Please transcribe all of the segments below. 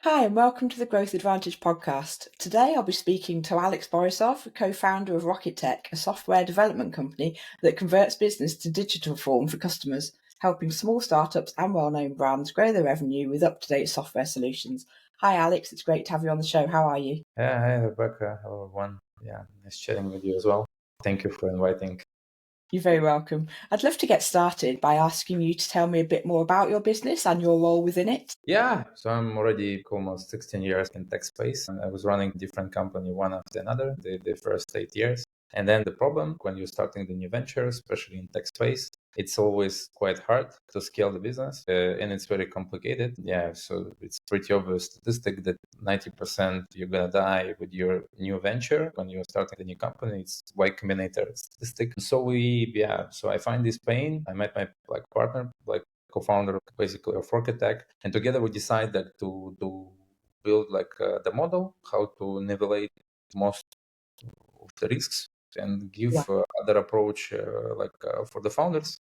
Hi, and welcome to the Growth Advantage podcast. Today I'll be speaking to Alex Borisov, co-founder of Rocket Tech, a software development company that converts business to digital form for customers, helping small startups and well-known brands grow their revenue with up-to-date software solutions. Hi, Alex. It's great to have you on the show. How are you? Yeah, hi Rebecca. Hello everyone. Yeah, nice chatting with you as well. Thank you for inviting. You're very welcome. I'd love to get started by asking you to tell me a bit more about your business and your role within it. Yeah, so I'm already almost 16 years in tech space. And I was running different company one after another the first 8 years. And then the problem when you're starting the new venture, especially in tech space, it's always quite hard to scale the business and it's very complicated. Yeah, so it's pretty obvious statistic that 90% you're gonna die with your new venture when you're starting a new company. It's Y Combinator statistic. So I find this pain. I met my partner, co-founder basically of Rocket Tech, and together we decided to build the model how to navigate most of the risks and Yeah. give other approach for the founders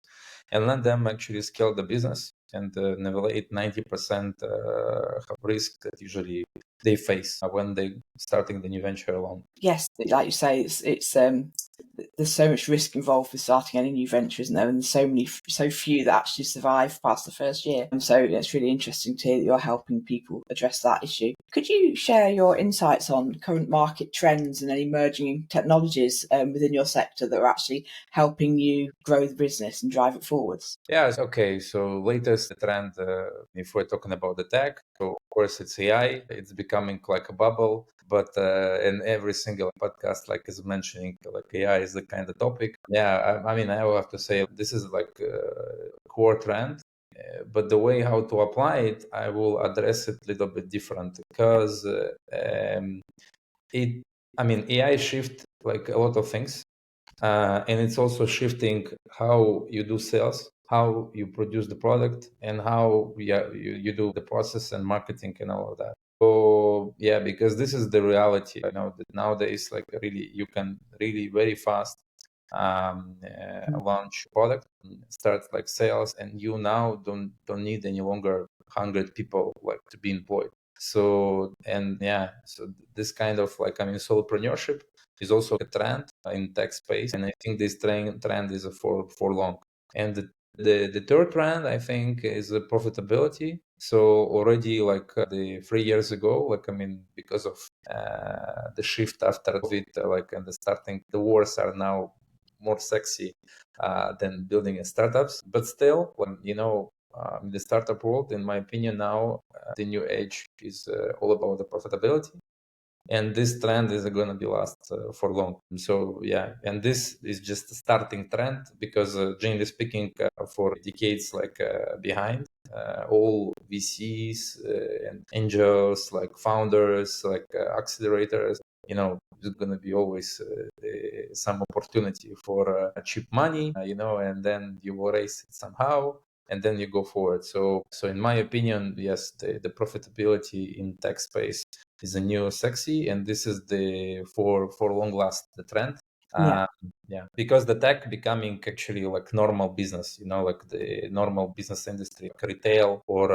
and let them actually scale the business and navigate 90% of risk that usually they face when they starting the new venture alone. Yes, like you say, it's there's so much risk involved with starting any new venture, isn't there? And there's so few that actually survive past the first year. And so it's really interesting to hear that you're helping people address that issue. Could you share your insights on current market trends and any emerging technologies within your sector that are actually helping you grow the business and drive it forwards? Yeah, okay. So latest trend, if we're talking about the tech, so of course it's AI. It's becoming like a bubble, but in every single podcast, like is mentioning, like AI is the kind of topic. Yeah, I mean, I will have to say this is like a core trend. But the way how to apply it, I will address it a little bit different because it. I mean, AI shift like a lot of things. And it's also shifting how you do sales, how you produce the product, and how you do the process and marketing and all of that. So yeah, because this is the reality. I know that nowadays, like really, you can really very fast launch product, start like sales, and you now don't need any longer 100 people like to be employed. So so this kind of solopreneurship is also a trend in tech space, and I think this trend is for long. And the third trend I think is the profitability. So already the 3 years ago, because of the shift after COVID, and the starting the wars are now more sexy than building a startups. But still, in the startup world, in my opinion, now the new age is all about the profitability, and this trend is going to be last for long. So yeah, and this is just a starting trend because generally speaking, for decades behind, all VCs and angels, like founders, accelerators, there's going to be always some opportunity for cheap money, and then you will raise it somehow and then you go forward. So in my opinion, yes, the profitability in tech space is a new sexy, and this is the for long last the trend. Yeah. Because the tech becoming actually like normal business, like the normal business industry, like retail or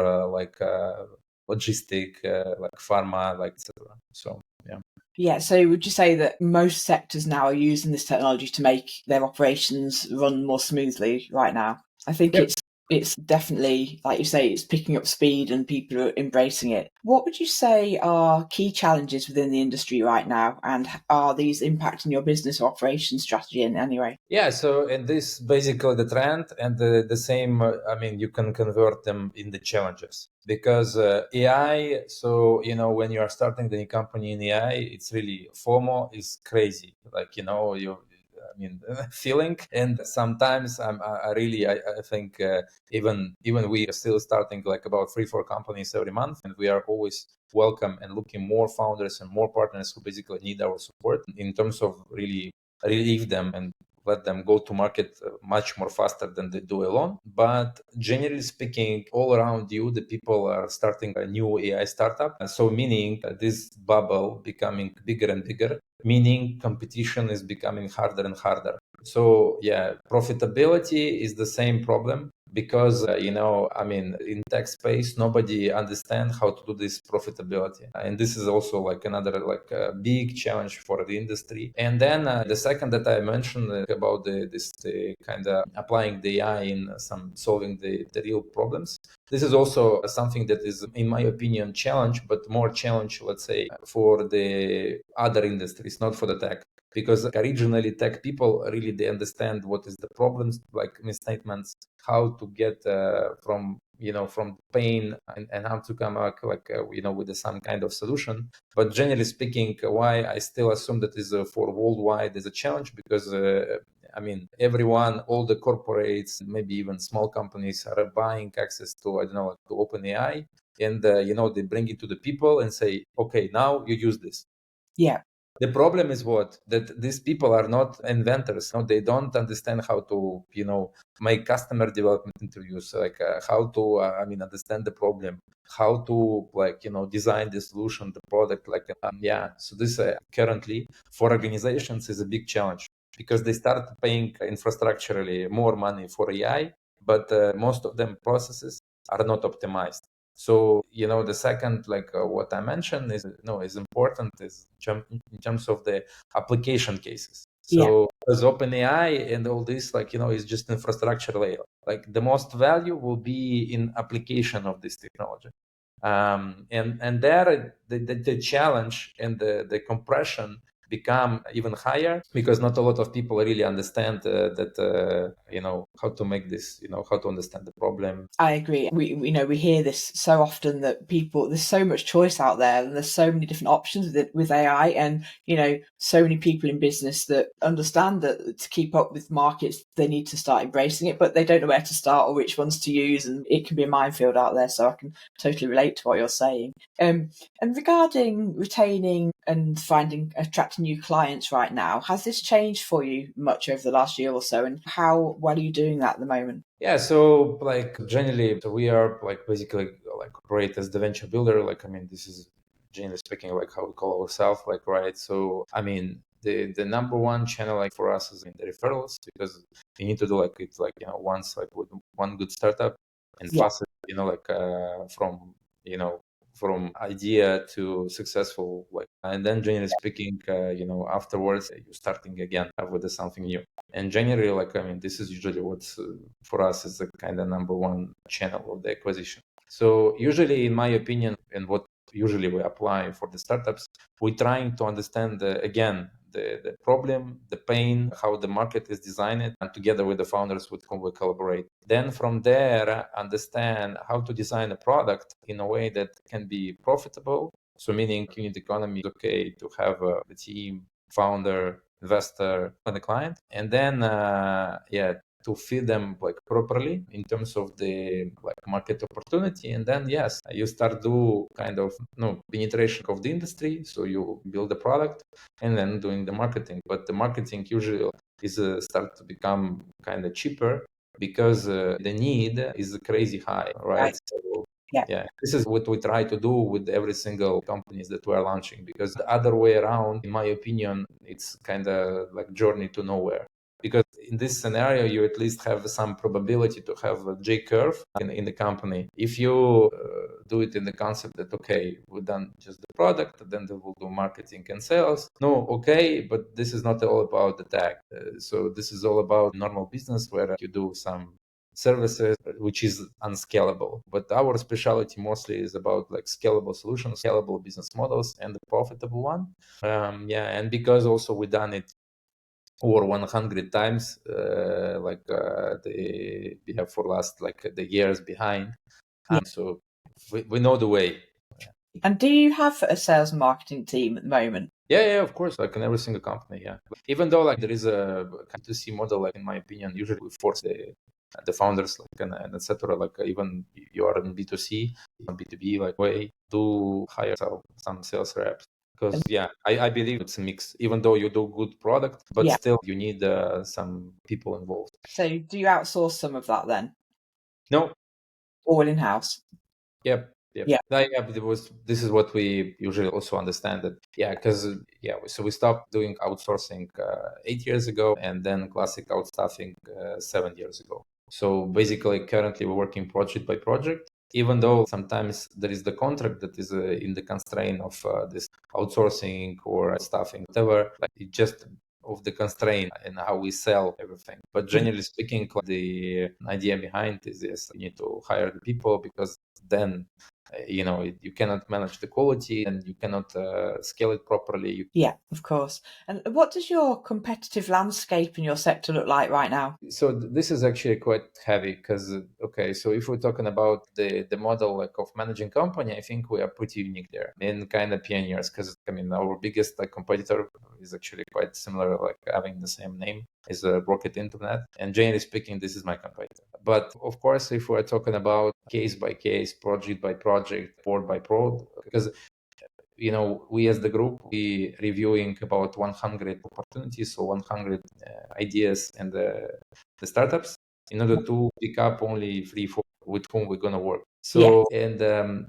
logistic, like pharma, like etc. So yeah. Yeah, so would you say that most sectors now are using this technology to make their operations run more smoothly right now? I think Yep. it's definitely, like you say, it's picking up speed and people are embracing it. What would you say are key challenges within the industry right now, and are these impacting your business or operation strategy in any way? Yeah, so and this basically the trend and the same. I mean, you can convert them in the challenges because AI. So when you are starting the new company in AI, it's really FOMO is crazy. Like you. I mean, feeling, and sometimes I really I think even we are still starting like about 3-4 companies every month, and we are always welcome and looking more founders and more partners who basically need our support in terms of really relieve them and let them go to market much more faster than they do alone. But generally speaking, all around you, the people are starting a new AI startup. And so meaning this bubble becoming bigger and bigger, meaning competition is becoming harder and harder. So yeah, profitability is the same problem because I mean, in tech space, nobody understands how to do this profitability, and this is also like another like a big challenge for the industry. And then the second that I mentioned about the kind of applying the AI in some solving the real problems. This is also something that is, in my opinion, challenge, but more challenge, let's say, for the other industries, not for the tech. Because originally tech people really, they understand what is the problems, like misstatements, how to get from from pain, and how to come up like with some kind of solution. But generally speaking, why I still assume that is for worldwide is a challenge, because I mean, everyone, all the corporates, maybe even small companies are buying access to, I don't know, to OpenAI, and they bring it to the people and say, okay, now you use this. Yeah. The problem is what? That these people are not inventors. No, they don't understand how to, make customer development interviews, like how to, understand the problem, how to, like, design the solution, the product, like, yeah. So this currently for organizations is a big challenge, because they start paying infrastructurally more money for AI, but most of them processes are not optimized. So, the second, like what I mentioned is important is in terms of the application cases. So as OpenAI and all this, like, is just infrastructure layer. Like the most value will be in application of this technology. And there the challenge and the compression become even higher, because not a lot of people really understand that how to make this, how to understand the problem. I agree. We hear this so often that there's so much choice out there, and there's so many different options with AI, and so many people in business that understand that to keep up with markets they need to start embracing it, but they don't know where to start or which ones to use, and it can be a minefield out there. So I can totally relate to what you're saying. And regarding retaining and attracting new clients right now, has this changed for you much over the last year or so, and how well are you doing that at the moment? Yeah, so like generally, so we are like basically like operate as the venture builder. Like, I mean, this is generally speaking like how we call ourselves, like, right? So I mean, the number one channel like for us is in the referrals, because you need to do like it's like once like with one good startup and pass it, like from idea to successful, like, and then generally speaking, afterwards you're starting again with something new. And generally, like, I mean, this is usually what's for us is the kind of number one channel of the acquisition. So usually, in my opinion, and what usually we apply for the startups, we're trying to understand again the problem, the pain, how the market is designed, and together with the founders with whom we collaborate. Then from there, understand how to design a product in a way that can be profitable. So meaning unit economy is okay to have the team, founder, investor, and the client, and then to feed them like properly in terms of the like market opportunity. And then yes, you start do kind of penetration of the industry, so you build the product and then doing the marketing. But the marketing usually is start to become kind of cheaper, because the need is crazy high, right? So yeah, this is what we try to do with every single companies that we're launching, because the other way around, in my opinion, it's kind of like journey to nowhere. Because in this scenario, you at least have some probability to have a J curve in the company. If you do it in the concept that, okay, we've done just the product, then they will do marketing and sales. No, okay, but this is not all about the tech. So this is all about normal business where you do some services, which is unscalable. But our specialty mostly is about like scalable solutions, scalable business models, and the profitable one. And because also we done it over 100 times, we have for last like the years behind. So we know the way. And do you have a sales and marketing team at the moment? Yeah, of course, like in every single company, yeah. Even though like there is a B2C model, like in my opinion, usually we force the founders, like and etc. Like even you are in B2C, B2B, like way to hire some sales reps. Because I believe it's a mix. Even though you do good product, but still you need some people involved. So do you outsource some of that then? No. All in house. Yep. This is what we usually also understand that, because so we stopped doing outsourcing 8 years ago, and then classic outstaffing 7 years ago. So basically, currently we're working project by project, even though sometimes there is the contract that is in the constraint of this outsourcing or staffing, whatever. Like it just of the constraint and how we sell everything. But generally speaking, like the idea behind is yes, you need to hire the people because then you cannot manage the quality and you cannot scale it properly. Yeah, of course. And what does your competitive landscape in your sector look like right now? So this is actually quite heavy because okay, so if we're talking about the model like of managing company, I think we are pretty unique there and kind of pioneers because I mean our biggest like competitor is actually quite similar, like having the same name is Rocket Internet, and generally speaking, this is my competitor. But of course, if we're talking about case by case, project by project, board by board, because we as the group, we reviewing about 100 opportunities, so 100 ideas and the startups in order to pick up only 3 4 with whom we're going to work. So and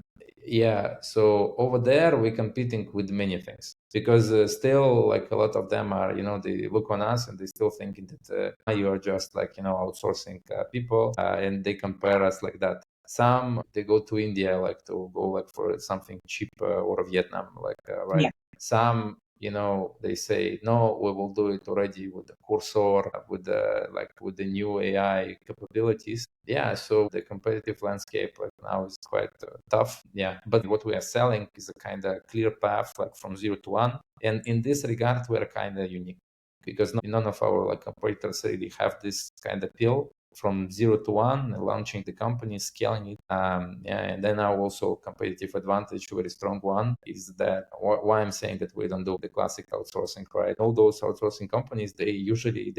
so over there we're competing with many things because still like a lot of them are they look on us and they still thinking that you are just like outsourcing people and they compare us like that. Some they go to India like to go like for something cheap or Vietnam like right. Yeah. Some they say no, we will do it already with the cursor with the new AI capabilities. Yeah, so the competitive landscape right now is quite tough. Yeah, but what we are selling is a kind of clear path like from 0 to 1, and in this regard we are kind of unique because none of our like competitors really have this kind of pill from 0 to 1, launching the company, scaling it. And then our also competitive advantage, very strong one, is that why I'm saying that we don't do the classic outsourcing, right? All those outsourcing companies, they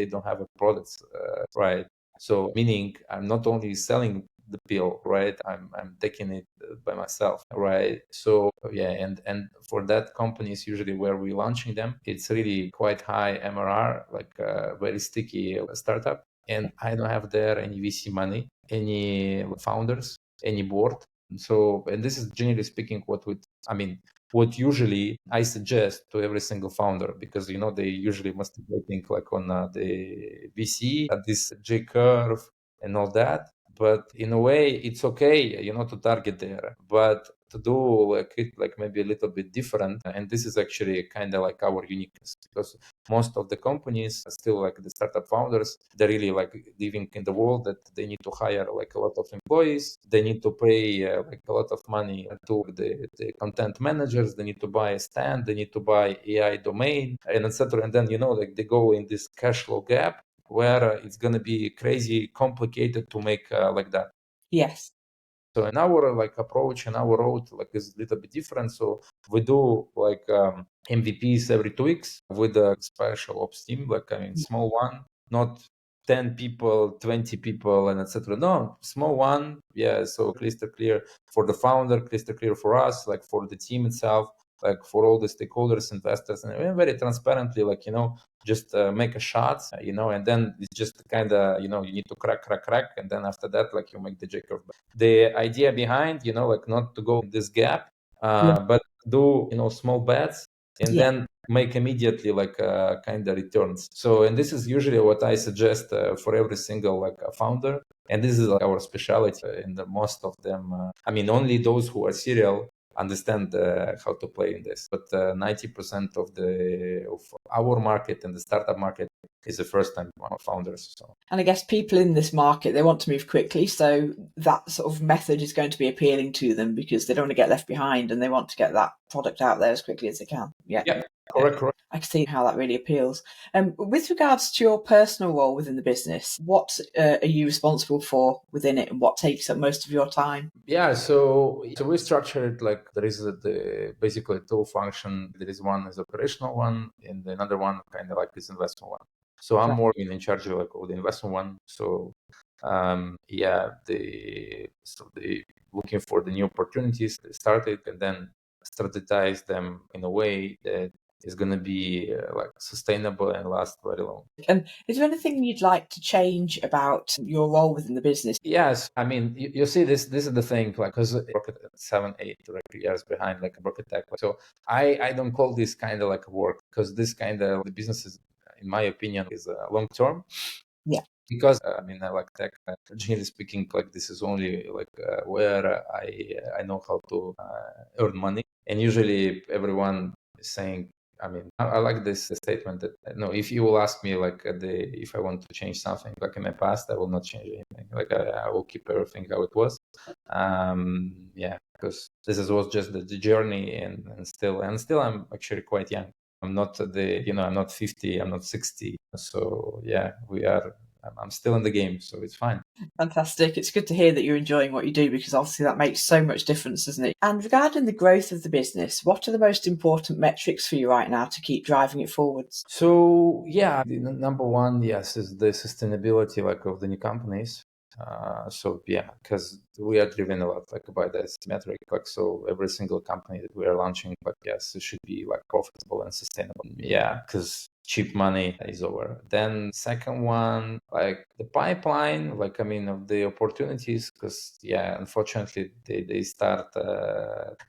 don't have a products, right? So meaning I'm not only selling the pill, right? I'm taking it by myself, right? So yeah, and for that companies usually where we're launching them, it's really quite high MRR, like very sticky startup. And I don't have there any VC money, any founders, any board. So, and this is generally speaking what usually I suggest to every single founder, because they usually must think like on the VC at this J curve and all that. But in a way, it's okay, to target there, but to do like it like maybe a little bit different. And this is actually kind of like our uniqueness, because most of the companies still like the startup founders, they're really like living in the world that they need to hire like a lot of employees, they need to pay like a lot of money to the content managers, they need to buy a stand, they need to buy AI domain and etc. And then like they go in this cash flow gap where it's going to be crazy complicated to make like that. Yes. So in our like approach and our road like is a little bit different. So we do like MVPs every 2 weeks with a special ops team, like small one, not 10 people, 20 people, and etc. No, small one. Yeah, so crystal clear for the founder, crystal clear for us, like for the team itself, like for all the stakeholders, investors, and very transparently, like just make a shot, and then it's just kind of you need to crack, and then after that, like you make the J curve. The idea behind, like not to go in this gap, but do small bets and then make immediately like kind of returns. So, and this is usually what I suggest for every single like founder, and this is like our specialty. And the most of them, only those who are serial understand how to play in this. But 90% of our market and the startup market is the first time founders. So. And I guess people in this market, they want to move quickly. So that sort of method is going to be appealing to them because they don't want to get left behind and they want to get that product out there as quickly as they can. Yeah. Correct. I can see how that really appeals. With regards to your personal role within the business, what are you responsible for within it and what takes up most of your time? Yeah, so we structured like there is basically two function. There is one is operational one, and another one kind of like is investment one. So I'm more in charge of like the investment one. So the looking for the new opportunities, they started and then strategize them in a way that is going to be like sustainable and last very long. And is there anything you'd like to change about your role within the business? Yes, you see this is the thing, like because Rocket 7 8 like years behind like Rocket Tech. So I don't call this kind of like work, because this kind of the business is, in my opinion, is long term. Yeah. because I mean, I like tech. Generally speaking, like this is only like where I know how to earn money, and usually everyone is saying. I mean, I like this statement that no, if you will ask me like if I want to change something like in my past, I will not change anything. Like I will keep everything how it was. Yeah, because was just the journey, and still I'm actually quite young. I'm not I'm not 50, I'm not 60. So yeah, I'm still in the game, so it's fine. Fantastic. It's good to hear that you're enjoying what you do, because obviously that makes so much difference, doesn't it? And regarding the growth of the business, what are the most important metrics for you right now to keep driving it forwards? So yeah, the number one, yes, is the sustainability like of the new companies. So yeah, because we are driven a lot like by this metric. Like so, every single company that we are launching, like yes, it should be like profitable and sustainable. Yeah, because cheap money is over. Then second one, like the pipeline, like I mean of the opportunities, because yeah, unfortunately they start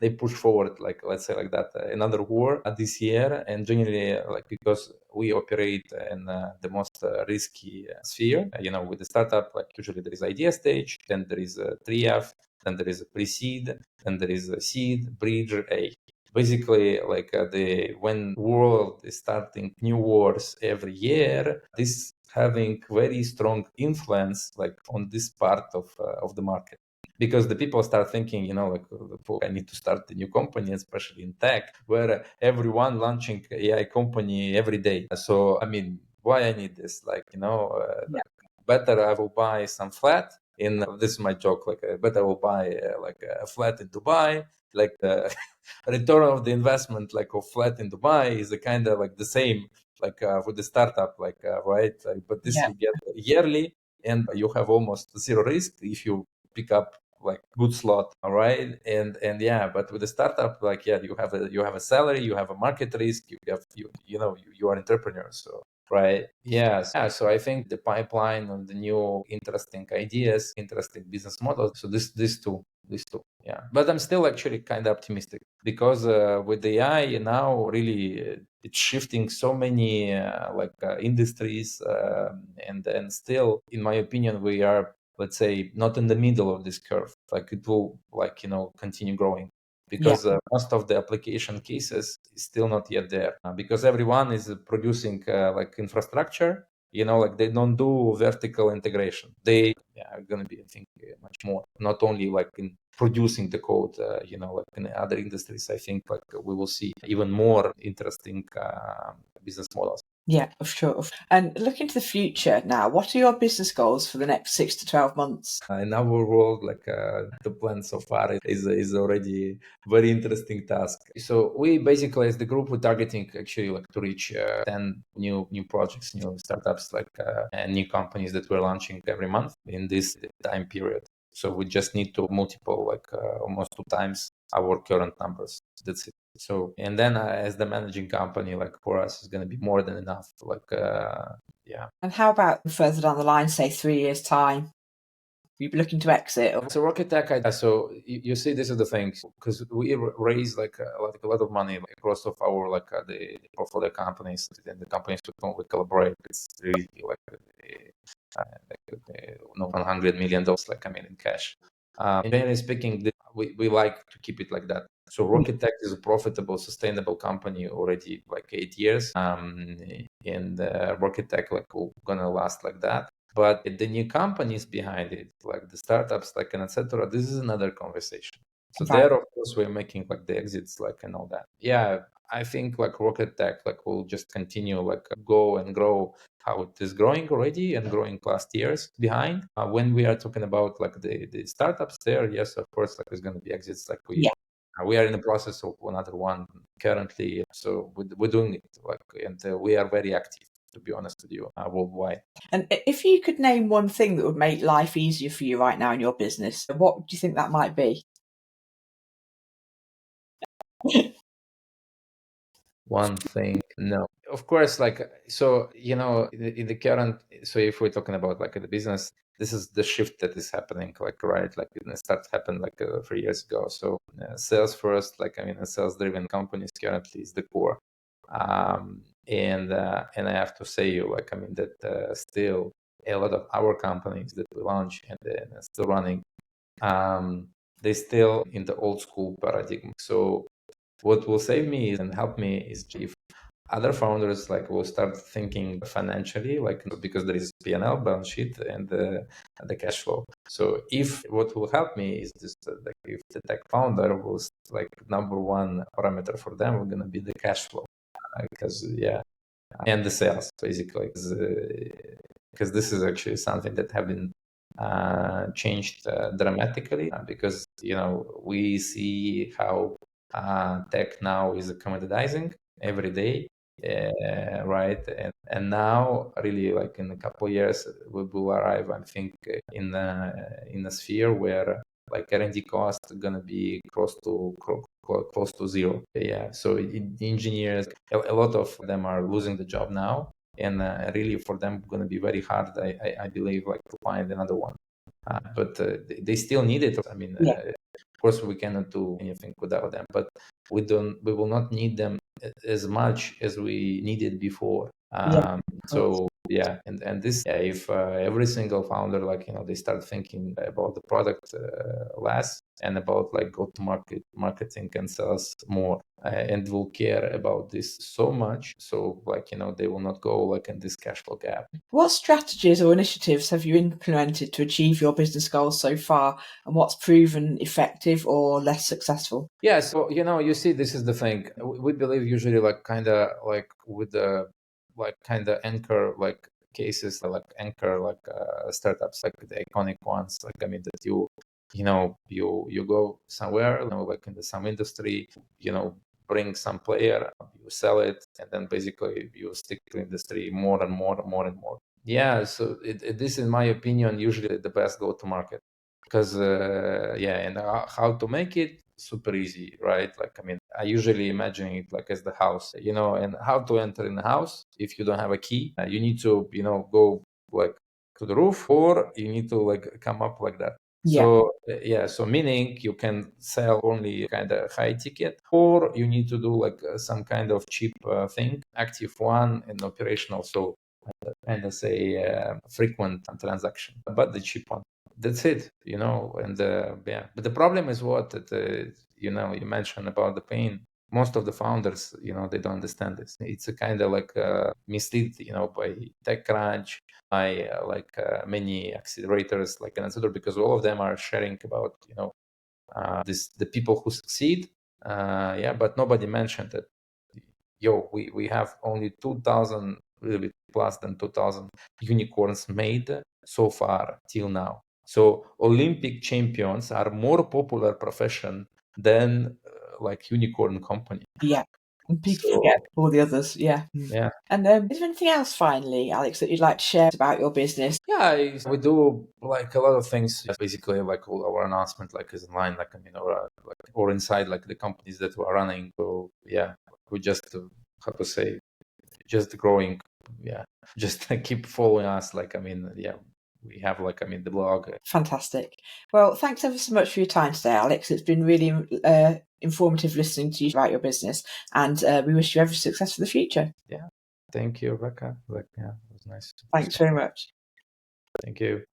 they push forward like let's say like that another war this year, and generally like because we operate in the most risky sphere. With the startup, like usually there is idea stage, then there is a 3F, then there is a pre-seed, then there is a seed, bridge, A. Basically, like the when world is starting new wars every year, this having very strong influence like on this part of the market, because the people start thinking, like I need to start a new company, especially in tech, where everyone launching AI company every day. So I mean, why I need this? Like Yeah. better I will buy some flat. In this is my joke. Like better I will buy like a flat in Dubai. Like the return of the investment, like of flat in Dubai, is a kind of like the same, like with the startup, like right. But this Yeah. you get yearly, and you have almost zero risk if you pick up like good slot, all right. And yeah, but with the startup, like yeah, you have a salary, you have a market risk, you are entrepreneurs, so right. Yes. Yeah, so I think the pipeline of the new interesting ideas, interesting business models, so these two, yeah. But I'm still actually kind of optimistic, because with AI now really it's shifting so many industries, and still in my opinion we are, let's say, not in the middle of this curve. Like it will continue growing, Yeah. because most of the application cases is still not yet there, because everyone is producing like infrastructure, like they don't do vertical integration. They are going to be, I think, much more, not only like in producing the code, like in other industries. I think like we will see even more interesting business models. Yeah, of sure. And looking to the future now, what are your business goals for the next 6 to 12 months? In our world, like the plan so far is already very interesting task. So we basically, as the group, we're targeting actually like to reach 10 new projects, new startups, like and new companies that we're launching every month in this time period. So we just need to multiple like almost 2 times our current numbers. That's it. So, and then as the managing company, like for us, is going to be more than enough. Like, yeah. And how about further down the line, say 3 years' time? You'd be looking to exit? So Rocket Tech, so you see, this is the thing, because we raise like a lot of money like, across of our like the portfolio companies and the companies with whom we collaborate. It's really like $100 million, like I mean, in cash. Generally speaking, we like to keep it like that. So Rocket Tech is a profitable, sustainable company already like 8 years, and Rocket Tech like will gonna last like that. But the new companies behind it, like the startups, like and etc., this is another conversation. So Right. there, of course, we're making like the exits, like and all that. Yeah, I think like Rocket Tech, like will just continue like go and grow how it is growing already and growing last years behind. When we are talking about like the startups there, yes, of course, like there's going to be exits. Like Yeah. we are in the process of another one currently, so we're doing it like, and we are very active, to be honest with you, worldwide. And if you could name one thing that would make life easier for you right now in your business, what do you think that might be? One thing, no. Of course, like so, in the current. So if we're talking about like the business, this is the shift that is happening, like right, like it started happen like 3 years ago. So sales first, like I mean, a sales-driven companies currently is the core. And I have to say you, like I mean that still a lot of our companies that we launched and then are still running, they still in the old school paradigm. So what will save me and help me is if other founders like will start thinking financially, like because there is P&L, balance sheet, and the cash flow. So if what will help me is just like if the tech founder will like number one parameter for them will gonna be the cash flow, because and the sales basically, because this is actually something that have been changed dramatically, because we see how tech now is commoditizing every day, right? And now really like in a couple of years we will arrive, I think, in a sphere where like R&D costs are gonna be close to zero. Yeah, so engineers, a lot of them are losing the job now, and really for them going to be very hard, I believe, like to find another one. But they still need it. I mean, of course, we cannot do anything without them, but we will not need them as much as we needed before. So and this, if every single founder, like they start thinking about the product less and about like go to marketing and sales more, and will care about this so much, so like they will not go like in this cash flow gap. What strategies or initiatives have you implemented to achieve your business goals so far, and what's proven effective or less successful? Yeah, so you see, this is the thing. We believe usually like kind of like with the like kind of anchor like cases, like anchor like startups, like the iconic ones. Like I mean that you go somewhere, like in some industry, bring some player, you sell it, and then basically you stick to industry more and more and more and more. Yeah, so this, in my opinion, usually the best go to market, because and how to make it super easy, right? Like I mean, I usually imagine it like as the house, and how to enter in the house. If you don't have a key, you need to go like to the roof, or you need to like come up like that. So so meaning you can sell only kind of high ticket, or you need to do like some kind of cheap thing, active one and operational, so kind of say frequent transaction, but the cheap one. That's it, and but the problem is what that you mentioned about the pain. Most of the founders, they don't understand this. It's a kind of like mislead, by TechCrunch, by many accelerators, like an etc., because all of them are sharing about the people who succeed, but nobody mentioned that we have only 2,000, a little bit plus than 2,000 unicorns made so far till now. So Olympic champions are more popular profession than like unicorn company. Yeah. And people forget all the others. Yeah. Yeah. And is there anything else finally, Alex, that you'd like to share about your business? Yeah, we do like a lot of things. Basically, like all our announcement, like is online, like or inside like the companies that we're running. So yeah, we just how to say, just growing. Yeah, just keep following us. Like we have like the blog. Fantastic. Well, thanks ever so much for your time today, Alex. It's been really informative listening to you about your business, and we wish you every success for the future. Yeah, thank you, Rebecca. It was nice. Thanks very much. Thank you.